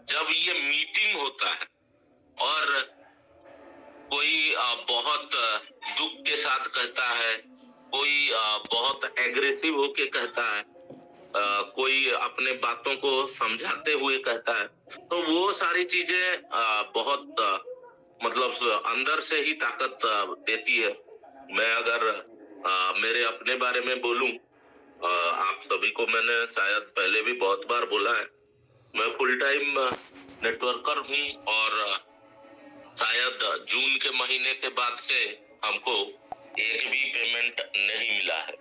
जब ये मीटिंग होता है और कोई बहुत दुख के साथ कहता है, कोई बहुत एग्रेसिव होके कहता है, कोई अपने बातों को समझाते हुए कहता है, तो वो सारी चीजें बहुत मतलब अंदर से ही ताकत देती है। मैं अगर मेरे अपने बारे में बोलूं, आप सभी को मैंने शायद पहले भी बहुत बार बोला है, मैं फुल टाइम नेटवर्कर हूं और शायद जून के महीने के बाद से हमको एक भी पेमेंट नहीं मिला है।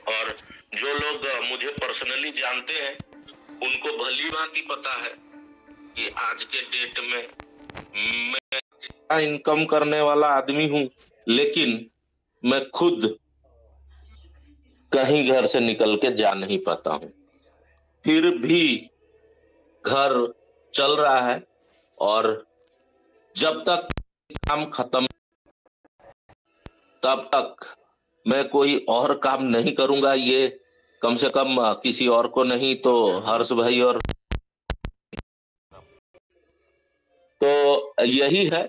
और जो लोग मुझे पर्सनली जानते हैं उनको भली भांति पता है कि आज के डेट में मैं इनकम करने वाला आदमी हूं, लेकिन मैं खुद कहीं घर से निकल के जा नहीं पाता हूं। फिर भी घर चल रहा है और जब तक काम खत्म तब तक मैं कोई और काम नहीं करूंगा। ये कम से कम किसी और को नहीं तो हर्ष भाई और तो यही है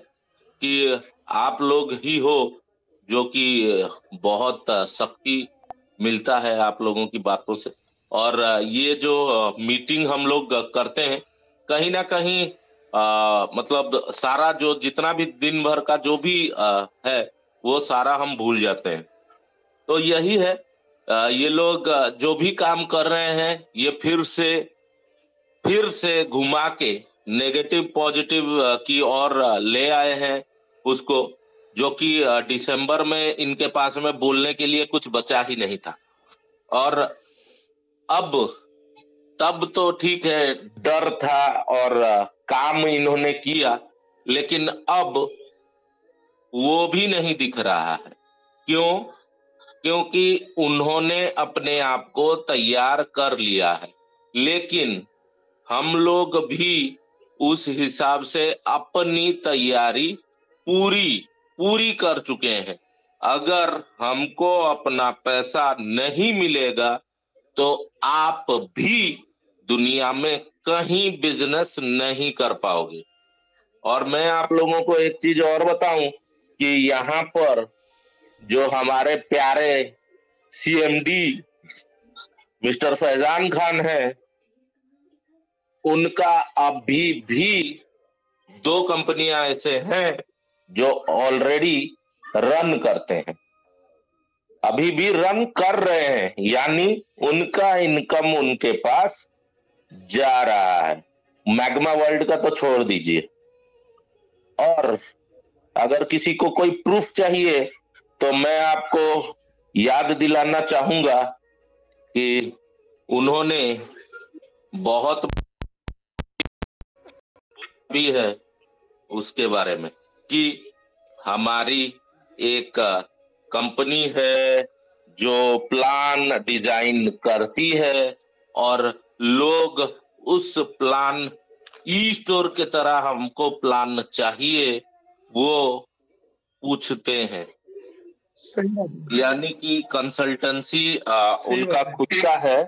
कि आप लोग ही हो जो कि बहुत शक्ति मिलता है आप लोगों की बातों से। और ये जो मीटिंग हम लोग करते हैं, कहीं ना कहीं मतलब सारा जो जितना भी दिन भर का जो भी है वो सारा हम भूल जाते हैं। तो यही है, ये लोग जो भी काम कर रहे हैं ये फिर से घुमा के नेगेटिव पॉजिटिव की ओर ले आए हैं उसको, जो कि दिसंबर में इनके पास में बोलने के लिए कुछ बचा ही नहीं था। और अब तब तो ठीक है, डर था और काम इन्होंने किया, लेकिन अब वो भी नहीं दिख रहा है। क्यों? क्योंकि उन्होंने अपने आप को तैयार कर लिया है, लेकिन हम लोग भी उस हिसाब से अपनी तैयारी पूरी पूरी कर चुके हैं। अगर हमको अपना पैसा नहीं मिलेगा तो आप भी दुनिया में कहीं बिजनेस नहीं कर पाओगे। और मैं आप लोगों को एक चीज और बताऊं कि यहाँ पर जो हमारे प्यारे सीएमडी मिस्टर फैजान खान है, उनका अभी भी 2 कंपनियां ऐसे हैं जो ऑलरेडी रन करते हैं, अभी भी रन कर रहे हैं, यानी उनका इनकम उनके पास जा रहा है। मैग्मा वर्ल्ड का तो छोड़ दीजिए। और अगर किसी को कोई प्रूफ चाहिए तो मैं आपको याद दिलाना चाहूंगा कि उन्होंने बहुत भी है उसके बारे में कि हमारी एक कंपनी है जो प्लान डिजाइन करती है और लोग उस प्लान ई स्टोर के तरह हमको प्लान चाहिए वो पूछते हैं। यानी कि कंसल्टेंसी उनका खुद का है,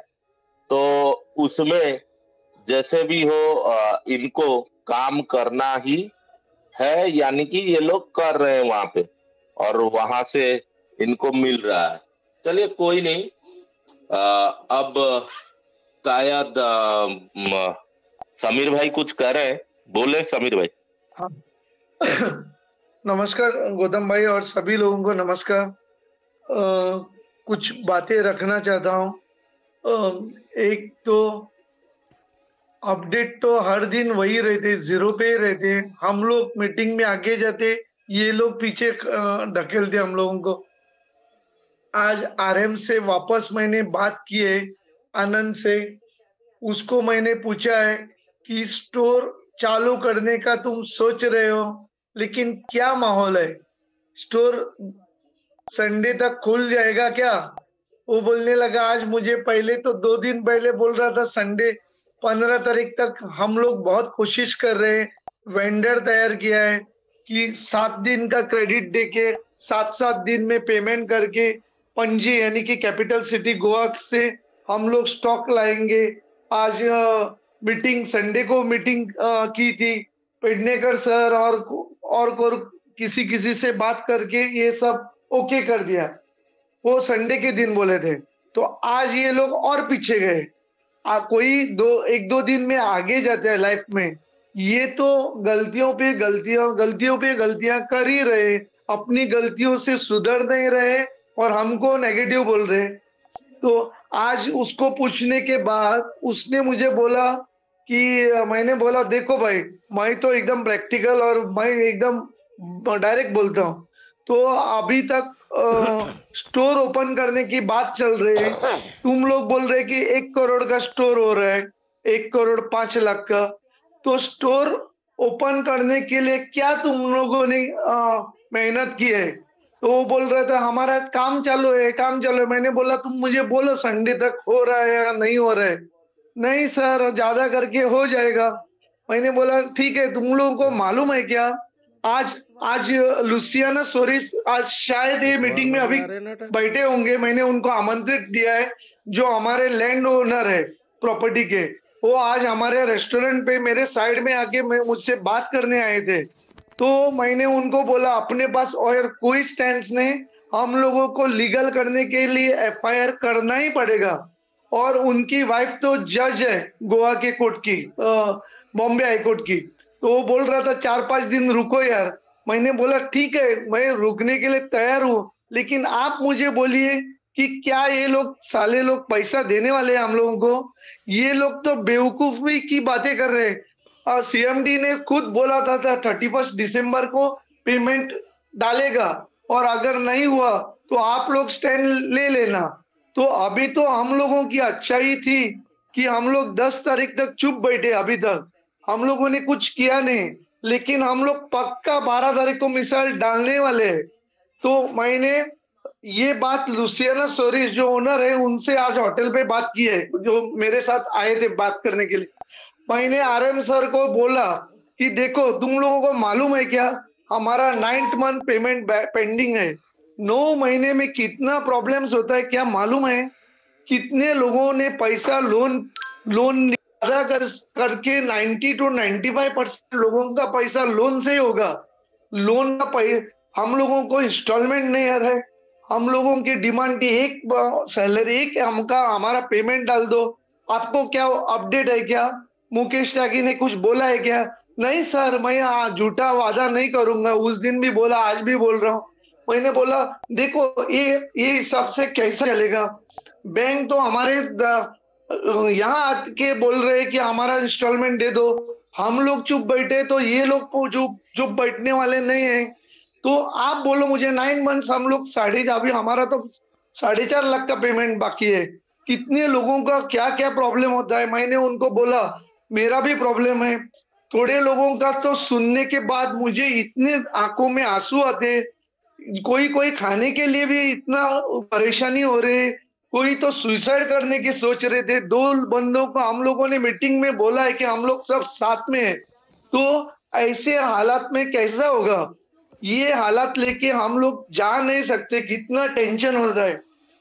तो उसमें जैसे भी हो इनको काम करना ही है, यानी कि ये लोग कर रहे हैं वहां पे और वहां से इनको मिल रहा है। चलिए कोई नहीं, अब शायद समीर भाई कुछ कह रहे हैं, बोले समीर भाई। हाँ। नमस्कार गौतम भाई और सभी लोगों को नमस्कार। कुछ बातें रखना चाहता हूँ। एक तो अपडेट तो हर दिन वही रहते, 0 पे रहते। हम लोग मीटिंग में आगे जाते, ये लोग पीछे ढकेलते हम लोगों को। आज आरएम से वापस मैंने बात की है, आनंद से, उसको मैंने पूछा है कि स्टोर चालू करने का तुम सोच रहे हो, लेकिन क्या माहौल है, स्टोर संडे तक खुल जाएगा क्या? वो बोलने लगा, आज मुझे पहले तो 2 दिन पहले बोल रहा था संडे 15 तारीख तक हम लोग बहुत कोशिश कर रहे हैं, वेंडर तैयार किया है कि 7 दिन का क्रेडिट देके 7-7 दिन में पेमेंट करके पणजी यानी कि कैपिटल सिटी गोवा से हम लोग स्टॉक लाएंगे। आज मीटिंग संडे को मीटिंग की थी, पेडनेकर सर और किसी किसी से बात करके ये सब ओके कर दिया। वो संडे के दिन बोले थे। तो आज ये लोग और पीछे गए। कोई एक दो दिन में आगे जाते हैं लाइफ में, ये तो गलतियों पे गलतियां कर ही रहे, अपनी गलतियों से सुधर नहीं रहे और हमको नेगेटिव बोल रहे। तो आज उसको पूछने के बाद उसने मुझे बोला कि मैंने बोला देखो भाई, मैं तो एकदम प्रैक्टिकल और मैं एकदम डायरेक्ट बोलता हूँ। तो अभी तक स्टोर ओपन करने की बात चल रही है। तुम लोग बोल रहे कि 1 करोड़ का स्टोर हो रहा है, 1 करोड़ 5 लाख का। तो स्टोर ओपन करने के लिए क्या तुम लोगों ने मेहनत की है? तो वो बोल रहा था हमारा काम चालू है, काम चालू है। मैंने बोला तुम मुझे बोलो संडे तक हो रहा है या नहीं हो रहा है। नहीं सर, ज्यादा करके हो जाएगा। मैंने बोला ठीक है, तुम लोगों को मालूम है क्या, आज आज लुसियाना सोरिस आज शायद ये मीटिंग में अभी बैठे होंगे। मैंने उनको आमंत्रित दिया है, जो हमारे लैंड ओनर है प्रॉपर्टी के। वो आज हमारे रेस्टोरेंट पे मेरे साइड में आके मुझसे बात करने आए थे। तो मैंने उनको बोला अपने पास और कोई स्टैंड नहीं, हम लोगों को लीगल करने के लिए एफआईआर करना ही पड़ेगा। और उनकी वाइफ तो जज है गोवा के कोर्ट की, बॉम्बे हाई कोर्ट की। तो वो बोल रहा था 4-5 दिन रुको यार। मैंने बोला ठीक है, मैं रुकने के लिए तैयार हूँ, लेकिन आप मुझे बोलिए कि क्या ये लोग साले लोग पैसा देने वाले हैं हम लोगों को? ये लोग तो बेवकूफी की बातें कर रहे हैं। सीएमडी ने खुद बोला था 31 दिसंबर को पेमेंट डालेगा, और अगर नहीं हुआ तो आप लोग स्टैंड ले लेना। तो अभी तो हम लोगों की अच्छाई थी कि हम लोग 10 तारीख तक चुप बैठे। अभी तक हम लोगों ने कुछ किया नहीं, लेकिन हम लोग पक्का 12 तारीख को मिसाइल डालने वाले हैं। तो मैंने ये बात लुसियाना सोरिस जो ओनर है उनसे आज होटल पे बात की है, जो मेरे साथ आए थे बात करने के लिए। मैंने आरएम सर को बोला कि देखो तुम लोगों को मालूम है क्या, हमारा 9th मंथ पेमेंट पेंडिंग है। 9 महीने में कितना प्रॉब्लम्स होता है क्या मालूम है? कितने लोगों ने पैसा लोन लोन अदा करके 90 to 95% लोगों का पैसा लोन से ही होगा। लोन का हम लोगों को इंस्टॉलमेंट नहीं आ रहा है। हम लोगों की डिमांड थी एक सैलरी, एक हमारा पेमेंट डाल दो। आपको क्या अपडेट है क्या? मुकेश त्यागी ने कुछ बोला है क्या? नहीं सर, मैं झूठा वादा नहीं करूंगा। उस दिन भी बोला, आज भी बोल रहा हूँ। मैंने बोला देखो ये हिसाब से कैसा चलेगा? बैंक तो हमारे यहाँ आके बोल रहे हैं कि हमारा इंस्टॉलमेंट दे दो। हम लोग चुप बैठे तो ये लोग चुप चुप बैठने वाले नहीं है। तो आप बोलो मुझे 9 मंथ्स हम लोग अभी हमारा तो 4.5 लाख का पेमेंट बाकी है। कितने लोगों का क्या क्या प्रॉब्लम होता है। मैंने उनको बोला मेरा भी प्रॉब्लम है। थोड़े लोगों का तो सुनने के बाद मुझे इतने आंखों में आंसू आते, कोई कोई खाने के लिए भी इतना परेशानी हो रही, कोई तो सुसाइड करने की सोच रहे थे। 2 बंदों को हम लोगों ने मीटिंग में बोला है कि हम लोग सब साथ में हैं। तो ऐसे हालात में कैसा होगा? ये हालात लेके हम लोग जा नहीं सकते, कितना टेंशन होता है।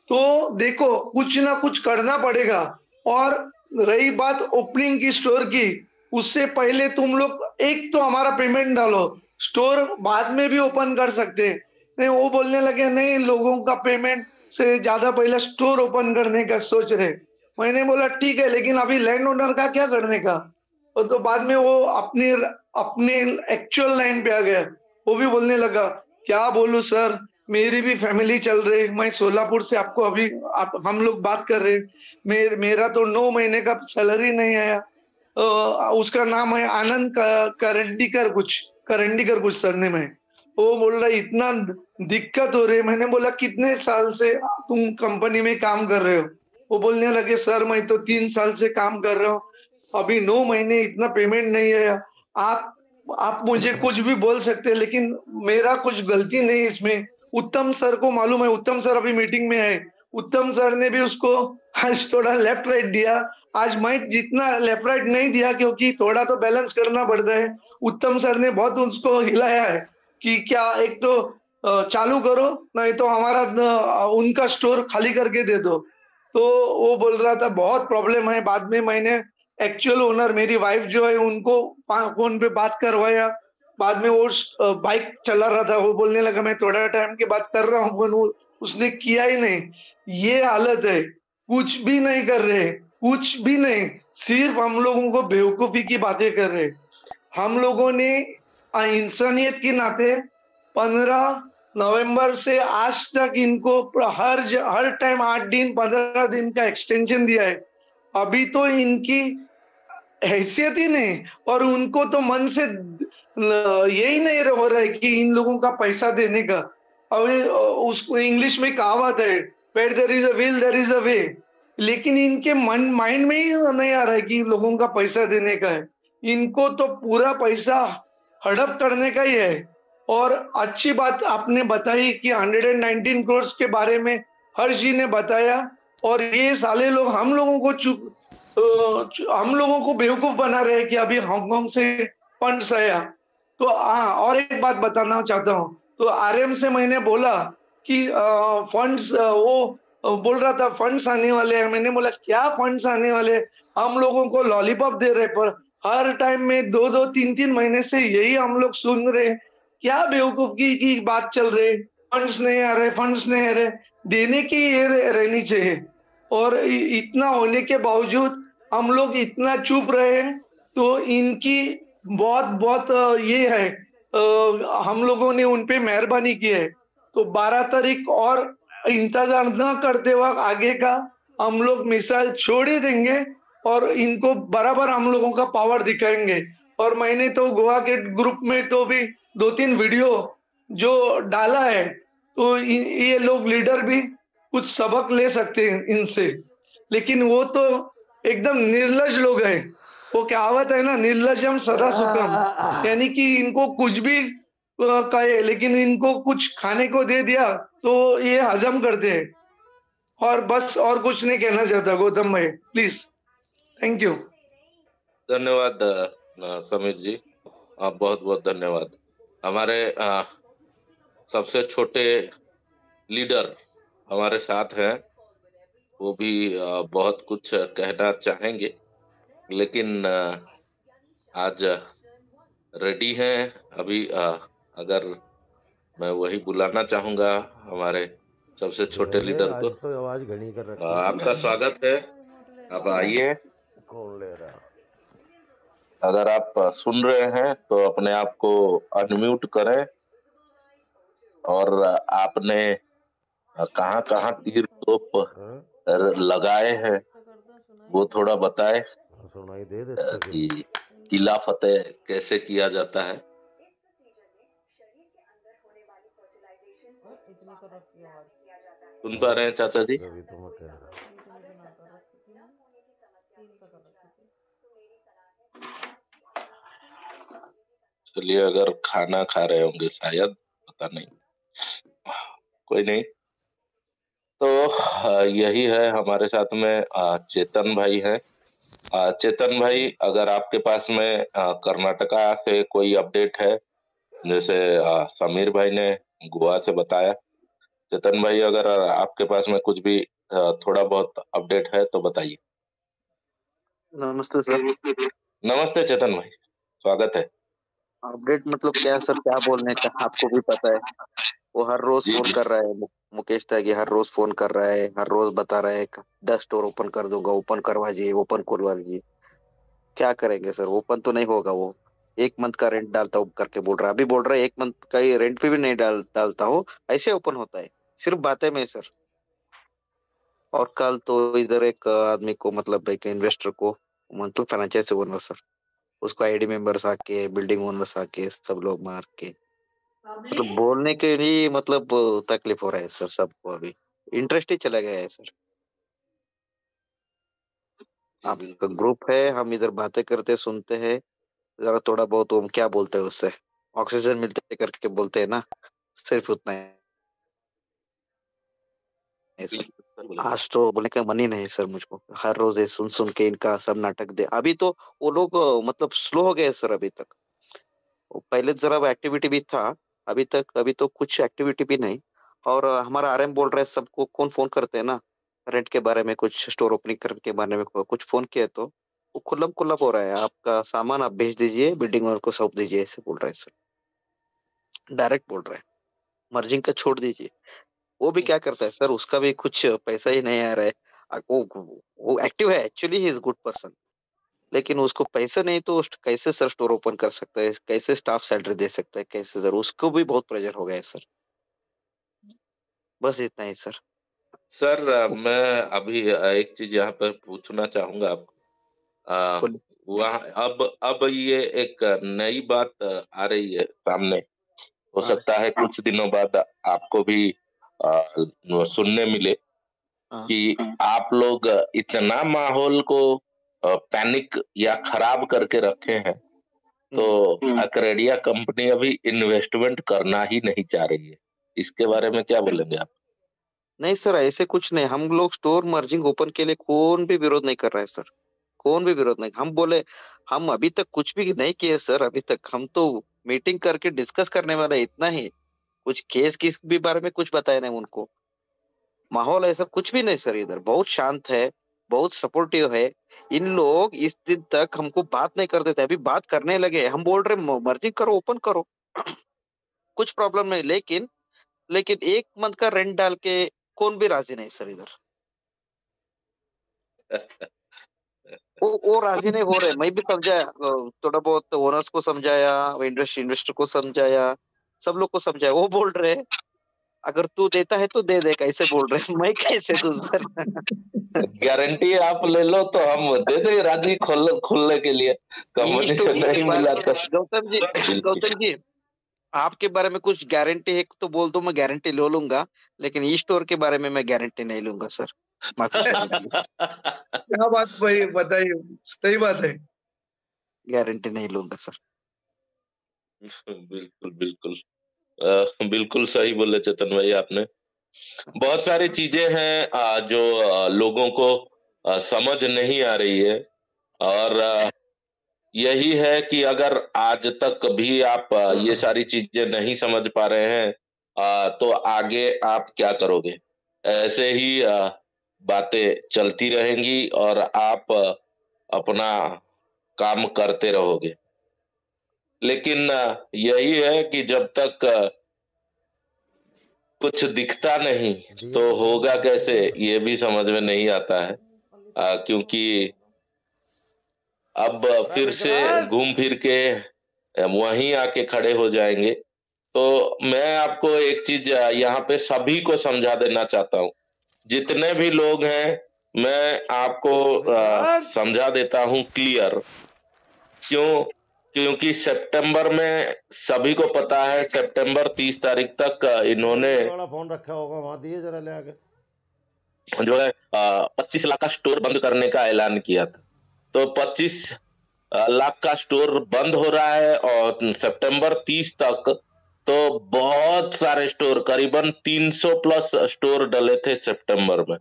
तो देखो कुछ ना कुछ करना पड़ेगा। और रही बात ओपनिंग की स्टोर की, उससे पहले तुम लोग एक तो हमारा पेमेंट डालो, स्टोर बाद में भी ओपन कर सकते। नहीं, वो बोलने लगे नहीं, लोगों का पेमेंट से ज्यादा पहले स्टोर ओपन करने का सोच रहे। मैंने बोला ठीक है, लेकिन अभी लैंड ओनर का क्या करने का? और तो बाद में वो अपने अपने एक्चुअल लाइन पे आ गया। वो भी बोलने लगा क्या बोलूं सर, मेरी भी फैमिली चल रही। मैं सोलापुर से आपको अभी हम लोग बात कर रहे। मेरा तो 9 महीने का सैलरी नहीं आया। उसका नाम है आनंद करंडीकर कुछ सरनेम है। वो बोल रहा इतना दिक्कत हो रही है। मैंने बोला कितने साल से तुम कंपनी में काम कर रहे हो? वो बोलने लगे सर मैं तो 3 साल से काम कर रहा हूँ, अभी 9 महीने इतना पेमेंट नहीं है। आप मुझे कुछ भी बोल सकते हैं, लेकिन मेरा कुछ गलती नहीं इसमें। उत्तम सर को मालूम है, उत्तम सर अभी मीटिंग में है। उत्तम सर ने भी उसको आज थोड़ा लेफ्ट राइट दिया। आज मैं जितना लेफ्ट राइट नहीं दिया, क्योंकि थोड़ा तो बैलेंस करना पड़ता है। उत्तम सर ने बहुत उसको हिलाया है कि क्या एक तो चालू करो, नहीं तो हमारा उनका स्टोर खाली करके दे दो। तो वो बोल रहा था बहुत प्रॉब्लम है। बाद में मैंने एक्चुअल ओनर मेरी वाइफ जो है उनको फोन पे बात करवाया। बाद में वो बाइक चला रहा था, वो बोलने लगा मैं थोड़ा टाइम के बाद कर रहा हूँ, उसने किया ही नहीं। ये हालत है, कुछ भी नहीं कर रहे, कुछ भी नहीं, सिर्फ हम लोगों को बेवकूफी की बातें कर रहे। हम लोगों ने इंसानियत के नाते 15 नवंबर से आज तक इनको हर टाइम 8 दिन 15 दिन का एक्सटेंशन दिया है। अभी तो इनकी हैसियत ही नहीं, और उनको तो मन से यही नहीं हो रहा है कि इन लोगों का पैसा देने का। अभी उसको इंग्लिश में कहावत है, where there is a will there is a way. लेकिन इनके माइंड में ही नहीं आ रहा है कि लोगों का पैसा देने का है। इनको तो पूरा पैसा हड़प करने का ही है। और अच्छी बात आपने बताई कि 119 करोड़ के बारे में हर्ष जी ने बताया, और ये साले लोग हम लोगों को हम लोगों को बेवकूफ बना रहे हैं कि अभी हांगकांग से फंड्स आया। तो हाँ, और एक बात बताना चाहता हूँ। तो आरएम से मैंने बोला कि फंड्स, वो बोल रहा था फंड्स आने वाले हैं। मैंने बोला क्या फंड्स आने वाले हैं? हम लोगों को लॉलीपॉप दे रहे, पर हर टाइम में 2-2 3-3 महीने से यही हम लोग सुन रहे हैं। क्या बेवकूफी की बात चल रही? फंड्स नहीं आ रहे, फंड्स नहीं आ रहे, देने की ये रहनी चाहिए। और इतना होने के बावजूद हम लोग इतना चुप रहे। तो इनकी बहुत बहुत ये है, हम लोगों ने उन पे मेहरबानी की है। तो 12 तारीख और इंतजार न करते वक्त आगे का हम लोग मिसाल छोड़ ही देंगे, और इनको बराबर हम लोगों का पावर दिखाएंगे। और मैंने तो गोवा के ग्रुप में तो भी 2-3 वीडियो जो डाला है, तो ये लोग लीडर भी कुछ सबक ले सकते हैं इनसे। लेकिन वो तो एकदम निर्लज लोग हैं। वो कहावत है ना, निर्लजम सदा सुखम, यानी कि इनको कुछ भी कहे, लेकिन इनको कुछ खाने को दे दिया तो ये हजम करते हैं। और बस, और कुछ नहीं कहना चाहता गौतम भाई, प्लीज। Thank you. धन्यवाद समीर जी, बहुत बहुत धन्यवाद। हमारे सबसे छोटे लीडर हमारे साथ हैं, वो भी बहुत कुछ कहना चाहेंगे, लेकिन आज रेडी हैं अभी। अगर मैं वही बुलाना चाहूंगा हमारे सबसे छोटे लीडर को। आज तो आवाज घनी कर रखी है। आपका स्वागत है, आप आइए। कौन ले रहा? अगर आप सुन रहे हैं तो अपने आप को अनम्यूट करें, और आपने कहाँ कहाँ तीर तोप लगाए हैं वो थोड़ा बताएं सुनाई दे देता कि किला फतेह कैसे किया जाता है। सुन पा रहे हैं चाचा जी? अभी तो मैं कह रहा चलिए, अगर खाना खा रहे होंगे शायद, पता नहीं, कोई नहीं। तो यही है, हमारे साथ में चेतन भाई है। चेतन भाई, अगर आपके पास में कर्नाटका से कोई अपडेट है, जैसे समीर भाई ने गोवा से बताया, चेतन भाई अगर आपके पास में कुछ भी थोड़ा बहुत अपडेट है तो बताइए। नमस्ते सर। नमस्ते चेतन भाई, स्वागत है। अपडेट मतलब क्या सर, क्या बोलने का, आपको भी पता है। वो हर रोज जी फोन जी। कर रहा है, मुकेश त्यागी हर रोज फोन कर रहा है, हर रोज बता रहा है 10 स्टोर ओपन कर दूंगा, ओपन करवा दीजिए, ओपन करवा दीजिए। क्या करेंगे सर, ओपन तो नहीं होगा। वो 1 मंथ का रेंट डालता हूँ करके बोल रहा है, अभी बोल रहा है 1 मंथ का ही रेंट पे भी नहीं डालता हूँ, ऐसे ओपन होता है सिर्फ बातें में सर। और कल तो इधर एक आदमी को, मतलब एक इन्वेस्टर को, मतलब फ्रेंचाइजी ओनर सर, उसको आईडी मेंबर्स आके, बिल्डिंग ओनर्स आके, सब लोग मार के, मतलब बोलने के लिए मतलब तकलीफ हो रहा है सर सबको। अभी इंटरेस्ट ही चला गया है सर। जी आपका बिल्कुल। ग्रुप है, हम इधर बातें करते सुनते हैं, जरा थोड़ा बहुत वो क्या बोलते हैं उससे ऑक्सीजन मिलते करके बोलते हैं ना, सिर्फ उतना है सर। बिल्कुल। आज तो बोलने का मन ही नहीं सर मुझको, हर रोज ये सुन सुन के इनका सब नाटक दे। अभी तो वो लोग मतलब स्लो हो गए सर अभी तक। वो पहले जरा एक्टिविटी भी था, अभी तो कुछ एक्टिविटी भी नहीं। और हमारा आरएम बोल रहा है सबको, कौन फोन करते हैं ना रेंट के बारे में, कुछ स्टोर ओपनिंग करने के बारे में कुछ फोन किया तो वो खुल्लम खुल्ला हो रहा है, आपका सामान आप भेज दीजिए, बिल्डिंग ओनर को सौंप दीजिए, ऐसे बोल रहा है सर, डायरेक्ट बोल रहा है। मर्जिंग का छोड़ दीजिए, वो भी क्या करता है सर, उसका भी कुछ पैसा ही नहीं आ रहा है। वो एक्टिव है, actually he is good person, लेकिन उसको पैसा नहीं तो कैसे सर स्टोर ओपन कर सकता है, कैसे स्टाफ सैलरी दे सकता है, कैसे सर, उसको भी बहुत प्रेशर हो गया है सर। बस इतना ही सर। सर मैं अभी एक चीज यहाँ पर पूछना चाहूंगा आपको। बोलिए। वहाँ अब ये एक नई बात आ रही है सामने। हो हाँ सकता है कुछ दिनों बाद आपको भी सुनने मिले हाँ कि आप लोग इतना माहौल को पैनिक या खराब करके रखे हैं, तो अकरेडिया कंपनी अभी इन्वेस्टमेंट करना ही नहीं चाह रही है। इसके बारे में क्या बोलेंगे आप? नहीं सर, ऐसे कुछ नहीं, हम लोग स्टोर मर्जिंग ओपन के लिए कौन भी विरोध नहीं कर रहा है सर, कौन भी विरोध नहीं। हम बोले हम अभी तक कुछ भी नहीं किए सर, अभी तक हम तो मीटिंग करके डिस्कस करने वाले, इतना ही। कुछ केस किस भी बारे में कुछ बताया नहीं उनको। माहौल ऐसा कुछ भी नहीं सर, इधर बहुत शांत है, बहुत सपोर्टिव है। इन लोग इस दिन तक हमको बात नहीं करते थे, अभी बात करने लगे। हम बोल रहे मर्जिंग करो, ओपन करो, कुछ प्रॉब्लम नहीं, लेकिन लेकिन 1 मंथ का रेंट डाल के कौन भी राजी नहीं सर इधर। वो राजी नहीं हो रहे। मैं भी समझाया, थोड़ा बहुत ओनर्स को समझाया, इन्वेस्टर को समझाया, सब लोग को समझाया। वो बोल रहे अगर तू देता है तो दे दे, कैसे बोल रहे मैं कैसे दूं सर। गारंटी आप ले लो तो हम दे दे राजी खोलने के लिए, कंपनी से नहीं मिला तो। गौतम जी, बिल्कुल। गौतम जी, आपके बारे में कुछ गारंटी है तो बोल दो, मैं गारंटी ले लूंगा, लेकिन ई स्टोर के बारे में मैं गारंटी नहीं लूंगा सर, माफी चाहूंगा। क्या बात भाई बताइए, सही बात है। गारंटी नहीं लूंगा सर। बिल्कुल बिल्कुल। बिल्कुल सही बोले चेतन भाई आपने। बहुत सारी चीजें हैं जो लोगों को समझ नहीं आ रही है। और यही है कि अगर आज तक भी आप ये सारी चीजें नहीं समझ पा रहे हैं, तो आगे आप क्या करोगे? ऐसे ही बातें चलती रहेंगी और आप अपना काम करते रहोगे। लेकिन यही है कि जब तक कुछ दिखता नहीं तो होगा कैसे, ये भी समझ में नहीं आता है। क्योंकि अब फिर से घूम फिर के वहीं आके खड़े हो जाएंगे। तो मैं आपको एक चीज यहाँ पे सभी को समझा देना चाहता हूँ, जितने भी लोग हैं, मैं आपको समझा देता हूँ क्लियर। क्यों? क्योंकि सितंबर में सभी को पता है, सितंबर 30 तारीख तक इन्होंने वाला फोन रखा होगा वहां, दिए जरा ले आके। जो है 25 लाख का स्टोर बंद करने का ऐलान किया था। तो 25 लाख का स्टोर बंद हो रहा है और सितंबर 30 तक तो बहुत सारे स्टोर, करीबन 300 प्लस स्टोर डले थे सितंबर में।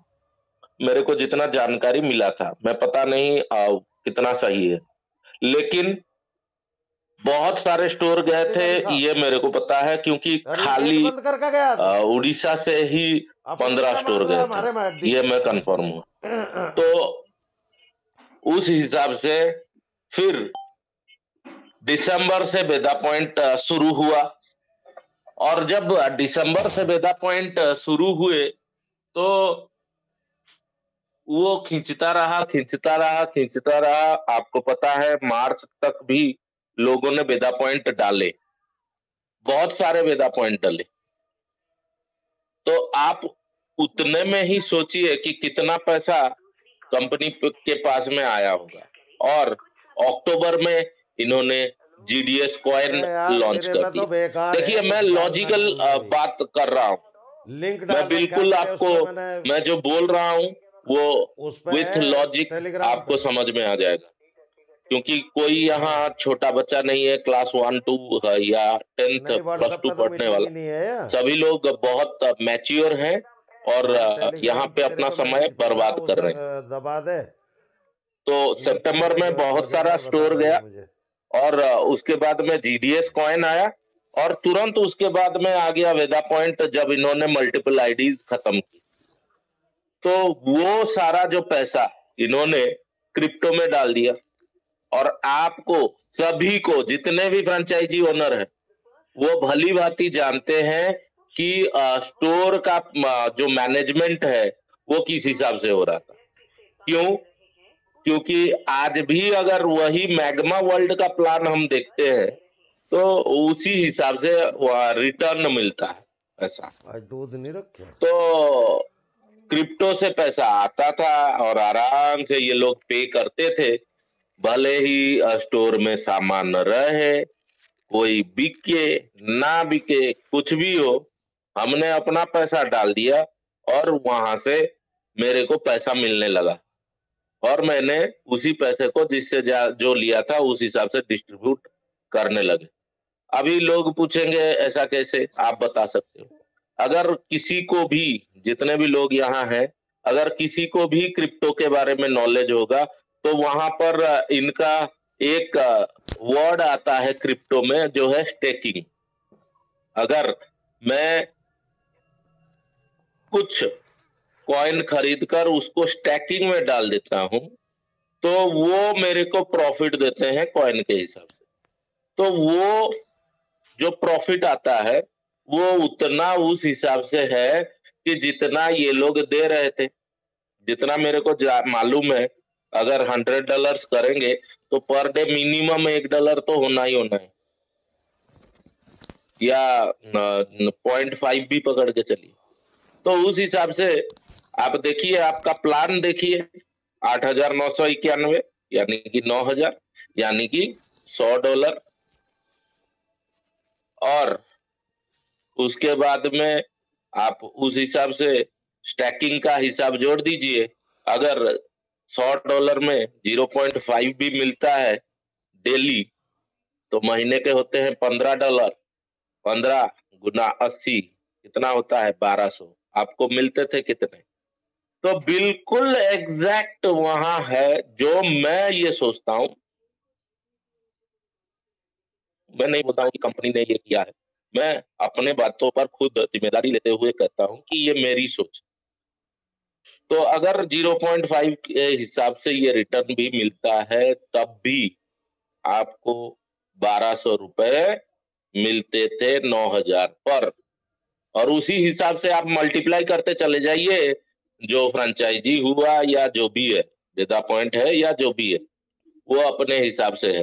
मेरे को जितना जानकारी मिला था, मैं पता नहीं कितना सही है, लेकिन बहुत सारे स्टोर गए थे, ये मेरे को पता है, क्योंकि खाली बंद करके गया था। उड़ीसा से ही 15 स्टोर गए थे, ये मैं कंफर्म हूँ। तो उस हिसाब से फिर दिसंबर से वेदा पॉइंट शुरू हुआ, और जब दिसंबर से वेदा पॉइंट शुरू हुए तो वो खींचता रहा खींचता रहा खींचता रहा। आपको पता है मार्च तक भी लोगों ने वेदा पॉइंट डाले, बहुत सारे वेदा पॉइंट डाले। तो आप उतने में ही सोचिए कि कितना पैसा कंपनी के पास में आया होगा। और अक्टूबर में इन्होंने जीडीएस कॉइन लॉन्च कर दिया। देखिए, मैं लॉजिकल बात कर रहा हूँ, मैं बिल्कुल आपको, मैं जो बोल रहा हूँ वो विथ लॉजिक आपको समझ में आ जाएगा। क्योंकि कोई यहाँ छोटा बच्चा नहीं है, क्लास 1 2 या 10th प्लस 2 पढ़ने वाला, सभी लोग बहुत मैच्योर हैं और यहाँ पे अपना समय बर्बाद कर रहे हैं। दबा दे। तो सितंबर में बहुत सारा स्टोर गया, और उसके बाद में जीडीएस कॉइन आया, और तुरंत उसके बाद में आ गया वेदा पॉइंट, जब इन्होंने मल्टीपल आईडीज खत्म की। तो वो सारा जो पैसा इन्होंने क्रिप्टो में डाल दिया, और आपको सभी को, जितने भी फ्रेंचाइजी ओनर है, वो भली भांति जानते हैं कि स्टोर का जो मैनेजमेंट है वो किस हिसाब से हो रहा था। क्यों? क्योंकि आज भी अगर वही मैग्मा वर्ल्ड का प्लान हम देखते हैं तो उसी हिसाब से रिटर्न मिलता है ऐसा। आज दूध नहीं रखे। तो क्रिप्टो से पैसा आता था और आराम से ये लोग पे करते थे, भले ही स्टोर में सामान रहे, कोई बिके ना बिके, कुछ भी हो, हमने अपना पैसा डाल दिया और वहां से मेरे को पैसा मिलने लगा, और मैंने उसी पैसे को जिससे जो लिया था उस हिसाब से डिस्ट्रीब्यूट करने लगे। अभी लोग पूछेंगे ऐसा कैसे, आप बता सकते हो? अगर किसी को भी, जितने भी लोग यहाँ हैं, अगर किसी को भी क्रिप्टो के बारे में नॉलेज होगा तो वहां पर इनका एक वर्ड आता है क्रिप्टो में जो है स्टेकिंग। अगर मैं कुछ कॉइन खरीद कर उसको स्टैकिंग में डाल देता हूं तो वो मेरे को प्रॉफिट देते हैं कॉइन के हिसाब से। तो वो जो प्रॉफिट आता है वो उतना उस हिसाब से है कि जितना ये लोग दे रहे थे। जितना मेरे को मालूम है, अगर $100 करेंगे तो पर डे मिनिमम $1 तो होना ही होना है, या 0.5 भी पकड़ के चलिए। तो उस हिसाब से आप देखिए, आपका प्लान देखिए, 8,991 यानी कि 9,000, यानी कि $100, और उसके बाद में आप उस हिसाब से स्टैकिंग का हिसाब जोड़ दीजिए। अगर $100 में 0.5 भी मिलता है डेली तो महीने के होते हैं $15। 15 गुना 80 कितना होता है? 1200। आपको मिलते थे कितने? तो बिल्कुल एग्जैक्ट वहां है जो मैं ये सोचता हूं। मैं नहीं बोलता हूं कि कंपनी ने ये किया है, मैं अपने बातों पर खुद जिम्मेदारी लेते हुए कहता हूं कि ये मेरी सोच। तो अगर 0.5 के हिसाब से ये रिटर्न भी मिलता है तब भी आपको 1,200 रुपए मिलते थे 9,000 पर, और उसी हिसाब से आप मल्टीप्लाई करते चले जाइए। जो फ्रेंचाइजी हुआ या जो भी है, डेटा पॉइंट है या जो भी है, वो अपने हिसाब से है।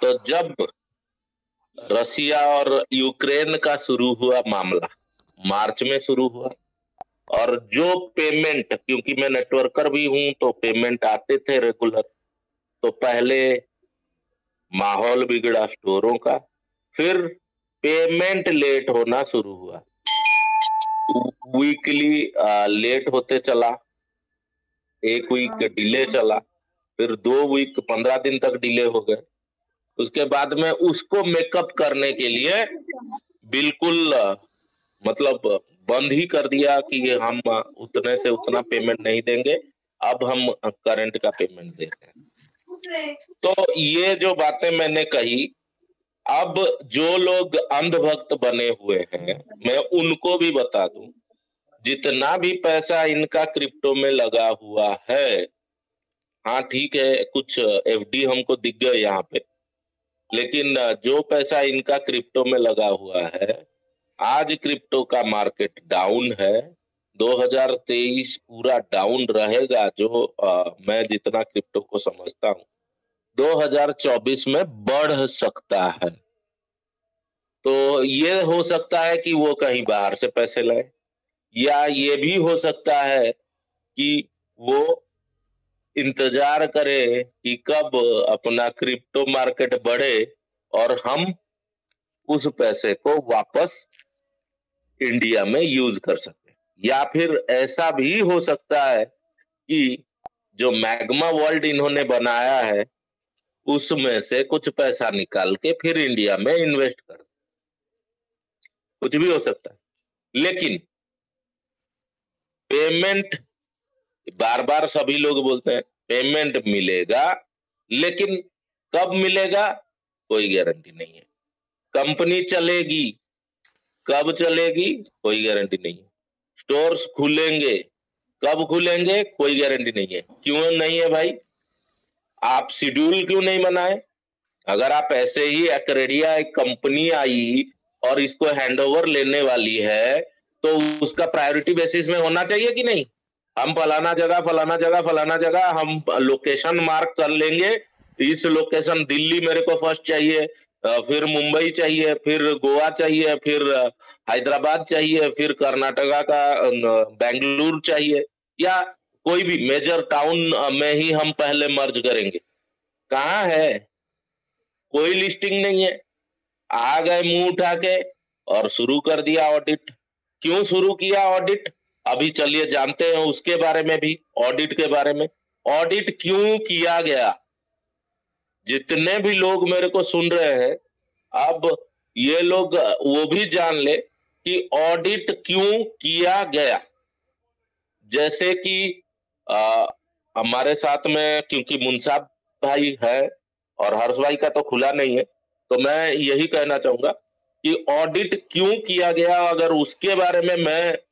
तो जब रसिया और यूक्रेन का शुरू हुआ मामला, मार्च में शुरू हुआ, और जो पेमेंट, क्योंकि मैं नेटवर्कर भी हूं तो पेमेंट आते थे रेगुलर, तो पहले माहौल बिगड़ा स्टोरों का, फिर पेमेंट लेट होना शुरू हुआ, वीकली लेट होते चला, 1 वीक डिले चला, फिर 2 वीक 15 दिन तक डिले हो गए। उसके बाद में उसको मेकअप करने के लिए बिल्कुल मतलब बंद ही कर दिया कि हम उतने से उतना पेमेंट नहीं देंगे, अब हम करंट का पेमेंट देते हैं। तो ये जो बातें मैंने कही, अब जो लोग अंधभक्त बने हुए हैं, मैं उनको भी बता दूं, जितना भी पैसा इनका क्रिप्टो में लगा हुआ है, हाँ ठीक है, कुछ एफडी हमको दिख गए यहाँ पे, लेकिन जो पैसा इनका क्रिप्टो में लगा हुआ है, आज क्रिप्टो का मार्केट डाउन है। 2023 पूरा डाउन रहेगा, जो मैं जितना क्रिप्टो को समझता हूँ 2024 में बढ़ सकता है। तो ये हो सकता है कि वो कहीं बाहर से पैसे लाए, या ये भी हो सकता है कि वो इंतजार करे कि कब अपना क्रिप्टो मार्केट बढ़े और हम उस पैसे को वापस इंडिया में यूज कर सके। या फिर ऐसा भी हो सकता है कि जो मैग्मा वर्ल्ड इन्होंने बनाया है उसमें से कुछ पैसा निकाल के फिर इंडिया में इन्वेस्ट कर, कुछ भी हो सकता है। लेकिन पेमेंट, बार बार सभी लोग बोलते हैं पेमेंट मिलेगा, लेकिन कब मिलेगा कोई गारंटी नहीं है। कंपनी चलेगी, कब चलेगी कोई गारंटी नहीं है। स्टोर्स खुलेंगे, कब खुलेंगे कोई गारंटी नहीं है। क्यों नहीं है भाई? आप शेड्यूल क्यों नहीं बनाए? अगर आप ऐसे ही एक्रेडिया एक कंपनी आई और इसको हैंडओवर लेने वाली है तो उसका प्रायोरिटी बेसिस में होना चाहिए कि नहीं? हम फलाना जगह फलाना जगह फलाना जगह हम लोकेशन मार्क कर लेंगे। इस लोकेशन दिल्ली मेरे को फर्स्ट चाहिए, फिर मुंबई चाहिए, फिर गोवा चाहिए, फिर हैदराबाद चाहिए, फिर कर्नाटका का बेंगलुरु चाहिए, या कोई भी मेजर टाउन में ही हम पहले मर्ज करेंगे। कहाँ है? कोई लिस्टिंग नहीं है। आ गए मुंह उठा के और शुरू कर दिया ऑडिट। क्यों शुरू किया ऑडिट? अभी चलिए जानते हैं उसके बारे में भी, ऑडिट के बारे में। ऑडिट क्यों किया गया? जितने भी लोग मेरे को सुन रहे हैं, अब ये लोग वो भी जान ले कि ऑडिट क्यों किया गया। जैसे कि हमारे साथ में क्योंकि मुंसाब भाई है और हर्ष भाई का तो खुला नहीं है, तो मैं यही कहना चाहूंगा कि ऑडिट क्यों किया गया, अगर उसके बारे में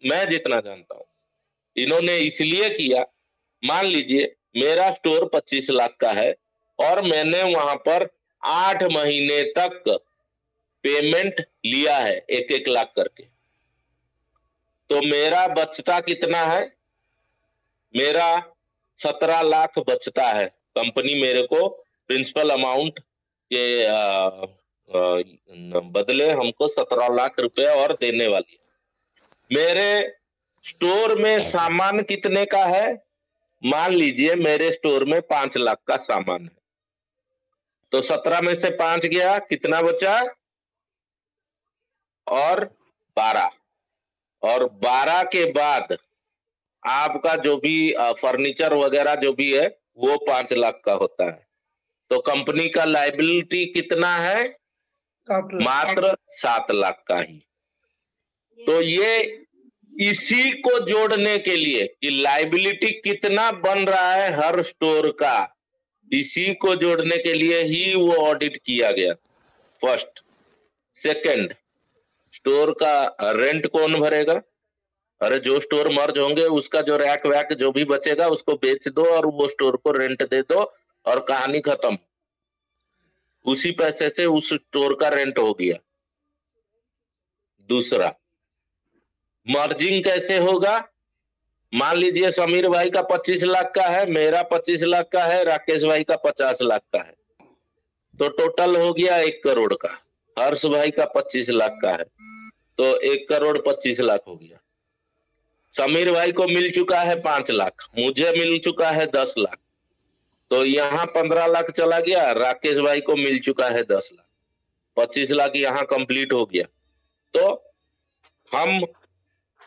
मैं जितना जानता हूं, इन्होंने इसलिए किया। मान लीजिए मेरा स्टोर 25 लाख का है और मैंने वहां पर 8 महीने तक पेमेंट लिया है 1-1 लाख करके, तो मेरा बचता कितना है? मेरा 17 लाख बचता है। कंपनी मेरे को प्रिंसिपल अमाउंट के बदले हमको 17 लाख रुपए और देने वाली है। मेरे स्टोर में सामान कितने का है? मान लीजिए मेरे स्टोर में 5 लाख का सामान है, तो 17 में से 5 गया, कितना बचा? और 12, और 12 के बाद आपका जो भी फर्नीचर वगैरह जो भी है वो 5 लाख का होता है। तो कंपनी का लायबिलिटी कितना है? 7 लाख। मात्र 7 लाख का ही। तो ये इसी को जोड़ने के लिए कि लायबिलिटी कितना बन रहा है हर स्टोर का, इसी को जोड़ने के लिए ही वो ऑडिट किया गया। फर्स्ट। सेकंड, स्टोर का रेंट कौन भरेगा? अरे जो स्टोर मर्ज होंगे उसका जो रैक वैक जो भी बचेगा उसको बेच दो और वो स्टोर को रेंट दे दो और कहानी खत्म। उसी पैसे से उस स्टोर का रेंट हो गया। दूसरा, मर्जिंग कैसे होगा? मान लीजिए समीर भाई का 25 लाख का है, मेरा 25 लाख का है, राकेश भाई का 50 लाख का है, तो टोटल हो गया 1 करोड़ का। हर्ष भाई का 25 लाख का है, तो 1 करोड़ 25 लाख हो गया। समीर भाई को मिल चुका है 5 लाख, मुझे मिल चुका है 10 लाख, तो यहाँ 15 लाख चला गया। राकेश भाई को मिल चुका है 10 लाख, 25 लाख यहाँ कंप्लीट हो गया। तो हम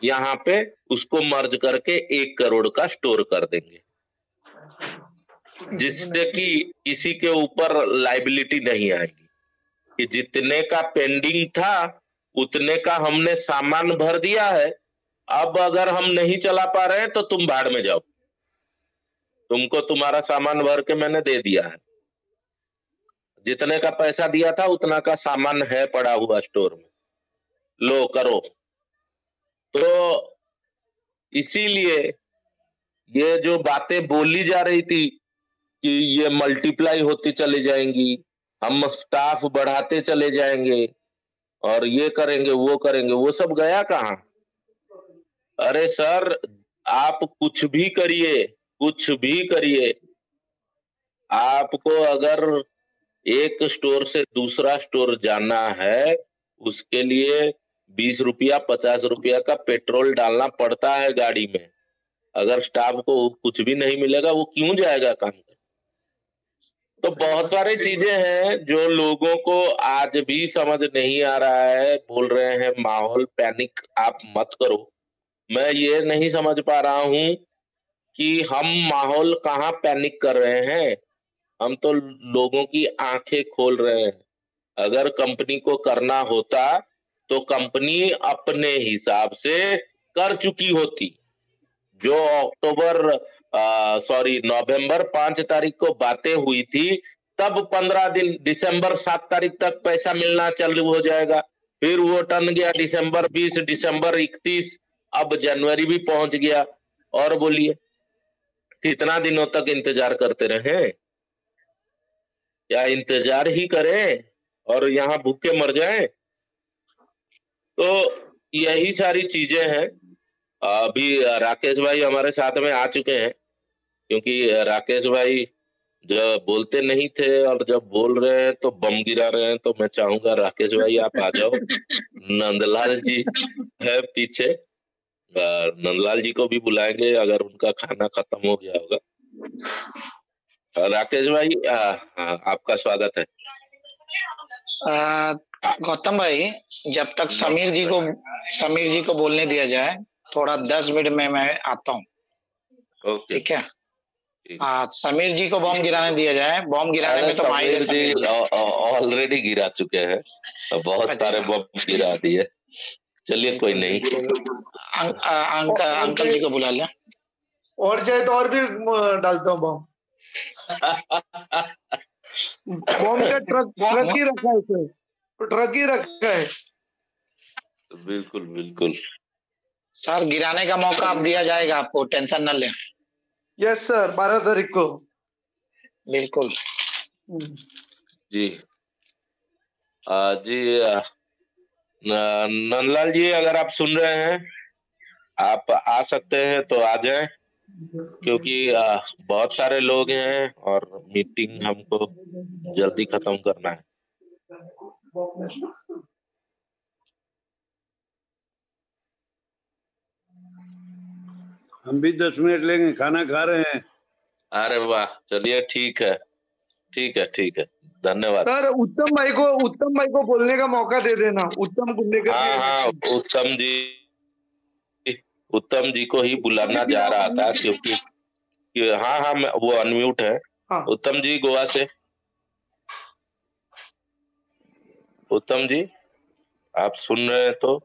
यहाँ पे उसको मर्ज करके 1 करोड़ का स्टोर कर देंगे, जिससे कि किसी के ऊपर लायबिलिटी नहीं आएगी कि जितने का पेंडिंग था उतने का हमने सामान भर दिया है, अब अगर हम नहीं चला पा रहे हैं तो तुम भाड़ में जाओ, तुमको तुम्हारा सामान भर के मैंने दे दिया है, जितने का पैसा दिया था उतना का सामान है पड़ा हुआ स्टोर में, लो करो। तो इसीलिए ये जो बातें बोली जा रही थी कि ये मल्टीप्लाई होती चली जाएंगी, हम स्टाफ बढ़ाते चले जाएंगे और ये करेंगे वो करेंगे, वो सब गया कहाँ? अरे सर, आप कुछ भी करिए, कुछ भी करिए, आपको अगर एक स्टोर से दूसरा स्टोर जाना है उसके लिए 20 रुपया 50 रुपया का पेट्रोल डालना पड़ता है गाड़ी में। अगर स्टाफ को कुछ भी नहीं मिलेगा वो क्यों जाएगा काम करने? तो बहुत सारी चीजें हैं जो लोगों को आज भी समझ नहीं आ रहा है। बोल रहे हैं माहौल पैनिक आप मत करो, मैं ये नहीं समझ पा रहा हूं कि हम माहौल कहाँ पैनिक कर रहे हैं। हम तो लोगों की आंखें खोल रहे हैं। अगर कंपनी को करना होता तो कंपनी अपने हिसाब से कर चुकी होती। जो नवंबर 5 तारीख को बातें हुई थी, तब 15 दिन दिसंबर 7 तारीख तक पैसा मिलना चालू हो जाएगा। फिर वो टन गया दिसंबर 20, दिसंबर 31, अब जनवरी भी पहुंच गया। और बोलिए, कितना दिनों तक इंतजार करते रहे? या इंतजार ही करें और यहाँ भूखे मर जाएं? तो यही सारी चीजें हैं। अभी राकेश भाई हमारे साथ में आ चुके हैं, क्योंकि राकेश भाई जब बोलते नहीं थे और जब बोल रहे हैं तो बम गिरा रहे हैं, तो मैं चाहूंगा राकेश भाई आप आ जाओ। नंदलाल जी है पीछे, नंदलाल जी को भी बुलाएंगे अगर उनका खाना खत्म हो गया होगा। राकेश भाई आपका स्वागत है। गौतम भाई, जब तक समीर जी को बोलने दिया जाए, थोड़ा 10 मिनट में मैं आता हूँ। ओके, ठीक है। समीर जी को बॉम्ब गिराने दिया जाए। बॉम्ब गिराने में तो समीर जी ऑलरेडी गिरा चुके हैं, बहुत सारे बॉम्ब गिरा दिए। चलिए कोई नहीं, अंकल जी को बुला लें। और चाहे तो और भी डालता हूँ बॉम्ब। बॉम्ब का ट्रक ही रखा है सर, ट्रक ही रखा है। बिल्कुल बिल्कुल सर, गिराने का मौका आप दिया जाएगा, आपको टेंशन न लें। यस सर, 12 तारीख को। बिल्कुल जी। जी नंदलाल जी, अगर आप सुन रहे हैं, आप आ सकते हैं तो आ जाएं, क्योंकि बहुत सारे लोग हैं और मीटिंग हमको जल्दी खत्म करना है। हम भी 10 मिनट लेंगे, खाना खा रहे हैं। अरे वाह, चलिए ठीक है, ठीक है, ठीक है, धन्यवाद सर। उत्तम भाई को बोलने का मौका दे देना। उत्तम गुंडेकर। हाँ, उत्तम जी को ही बुलाना जा रहा था, क्योंकि हाँ वो अनम्यूट है। हाँ। उत्तम जी गोवा से, उत्तम जी आप सुन रहे हैं तो?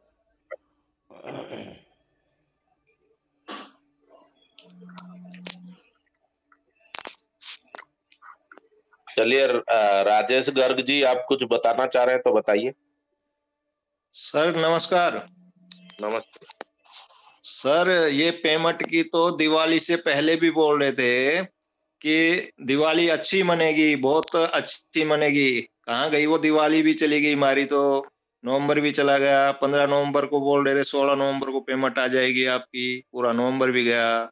चलिए राजेश गर्ग जी, आप कुछ बताना चाह रहे हैं तो बताइए। सर नमस्कार। नमस्ते सर, ये पेमेंट की तो दिवाली से पहले भी बोल रहे थे कि दिवाली अच्छी मनेगी, बहुत अच्छी मनेगी। कहाँ गई वो दिवाली? भी चली गई हमारी तो। नवंबर भी चला गया, 15 नवंबर को बोल रहे थे 16 नवंबर को पेमेंट आ जाएगी आपकी, पूरा नवंबर भी गया।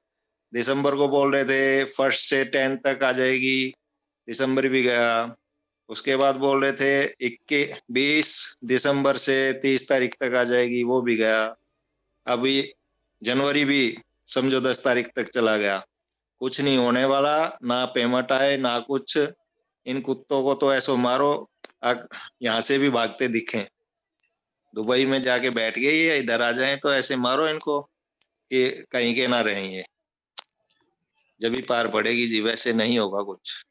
दिसंबर को बोल रहे थे 1 से 10 तक आ जाएगी, दिसंबर भी गया। उसके बाद बोल रहे थे 20 दिसंबर से 30 तारीख तक आ जाएगी, वो भी गया। अभी जनवरी भी समझो 10 तारीख तक चला गया। कुछ नहीं होने वाला, ना पेमेंट आए ना कुछ। इन कुत्तों को तो ऐसो मारो यहाँ से भी भागते दिखें। दुबई में जाके बैठ गए ये, इधर आ जाएं तो ऐसे मारो इनको कि कहीं के ना रहें ये। जब भी पार पड़ेगी जी, वैसे नहीं होगा कुछ।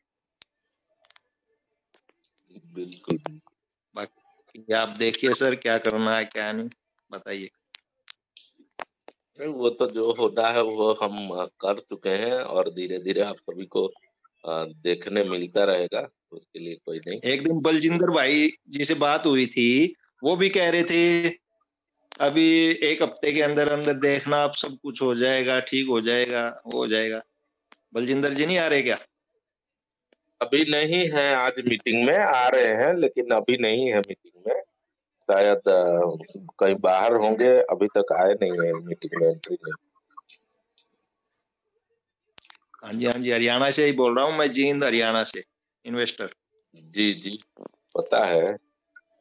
बिल्कुल। बाकी आप देखिए सर, क्या करना है क्या नहीं, बताइए। वो तो जो होना है वो हम कर चुके हैं, और धीरे धीरे आप सभी को देखने मिलता रहेगा, उसके लिए कोई नहीं। एक दिन बलजिंदर भाई जी से बात हुई थी, वो भी कह रहे थे अभी 1 हफ्ते के अंदर अंदर देखना, आप सब कुछ हो जाएगा, ठीक हो जाएगा, हो जाएगा। बलजिंदर जी नहीं आ रहे क्या? अभी नहीं है, आज मीटिंग में आ रहे हैं, लेकिन अभी नहीं है मीटिंग में। शायद कहीं बाहर होंगे, अभी तक आए नहीं है मीटिंग में, एंट्री नहीं। हाँ जी, हाँ जी, हरियाणा से ही बोल रहा हूँ मैं, जींद हरियाणा से, इन्वेस्टर। जी जी, पता है,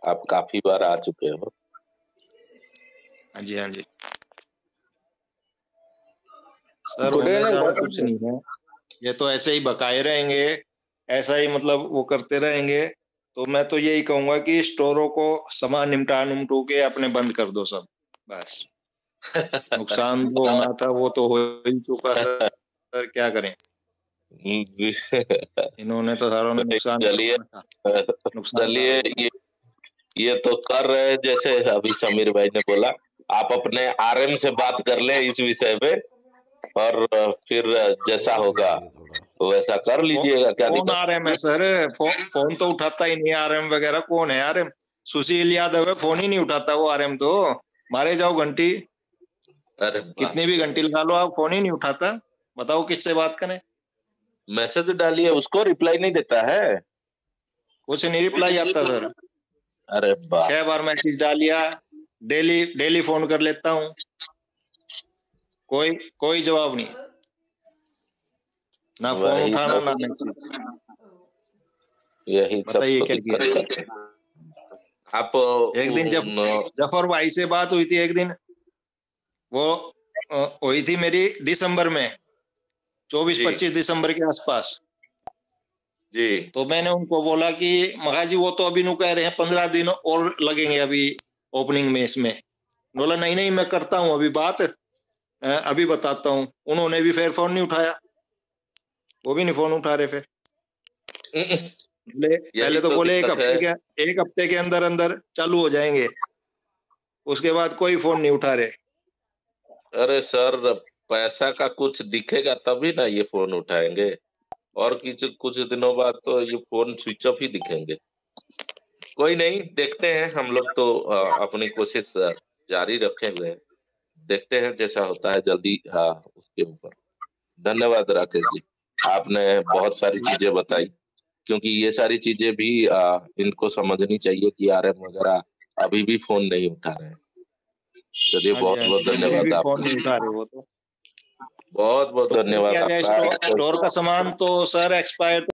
आप काफी बार आ चुके हो। हाँ जी, हाँ जी सर, होने जाना कुछ नहीं है, ये तो ऐसे ही बकाए रहेंगे, ऐसा ही मतलब वो करते रहेंगे। तो मैं तो यही कहूंगा कि स्टोरों को सामान निमटू के अपने बंद कर दो सब, बस। नुकसान जो होना था वो तो हो ही चुका सर, क्या करें। इन्होंने तो सारों ने नुकसान चलिए ये तो कर रहे हैं, जैसे अभी समीर भाई ने बोला, आप अपने आरएम से बात कर ले इस विषय पे, और फिर जैसा होगा वैसा कर लीजिएगा। क्या कौन आरएम है सर? फोन तो उठाता ही नहीं आरएम वगैरह। कौन है आरएम? सुशील यादव है, फोन ही नहीं उठाता वो आरएम तो। मारे जाओ घंटी। अरे बाप, कितनी भी घंटी लगा लो आप, फोन ही नहीं उठाता। बताओ किससे बात करें। मैसेज डालिए उसको, रिप्लाई नहीं देता है। कुछ नहीं रिप्लाई आता सर। अरे बाप, 6 बार मैसेज डालिया, डेली फोन कर लेता हूँ, कोई जवाब नहीं, ना फोन वही उठाना तो, ना मैसेज। यही सब बताइए तो क्या किया दिक्कत जाए। है। आप एक दिन जफर भाई से बात हुई थी, एक दिन वो हुई थी मेरी दिसंबर में, 24-25 दिसंबर के आसपास। जी तो मैंने उनको बोला कि मगा जी वो तो अभी नु कह रहे हैं 15 दिन और लगेंगे अभी ओपनिंग में इसमें। बोला नहीं नहीं मैं करता हूँ अभी बात, अभी बताता हूँ। उन्होंने भी फिर फोन नहीं उठाया, वो भी नहीं फोन उठा रहे। फिर यही पहले तो तो बोले दिक्कत है। एक हफ्ते के अंदर अंदर चालू हो जाएंगे, उसके बाद कोई फोन नहीं उठा रहे। अरे सर, पैसा का कुछ दिखेगा तभी ना ये फोन उठाएंगे, और कुछ दिनों बाद तो ये फोन स्विच ऑफ ही दिखेंगे। कोई नहीं, देखते हैं हम लोग तो अपनी कोशिश जारी रखे हुए हैं, देखते हैं जैसा होता है जल्दी उसके ऊपर। धन्यवाद राकेश जी, आपने बहुत सारी चीजें बताई, क्योंकि ये सारी चीजें भी इनको समझनी चाहिए कि आरएम वगैरह अभी भी फोन नहीं उठा रहे हैं। चलिए, हाँ जी, बहुत हाँ बहुत जी, अभी धन्यवाद भी फोन आपका, नहीं उठा रहे वो तो। बहुत बहुत तो क्या धन्यवाद किया जाए, आपका। स्टोर का सामान तो सर एक्सपायर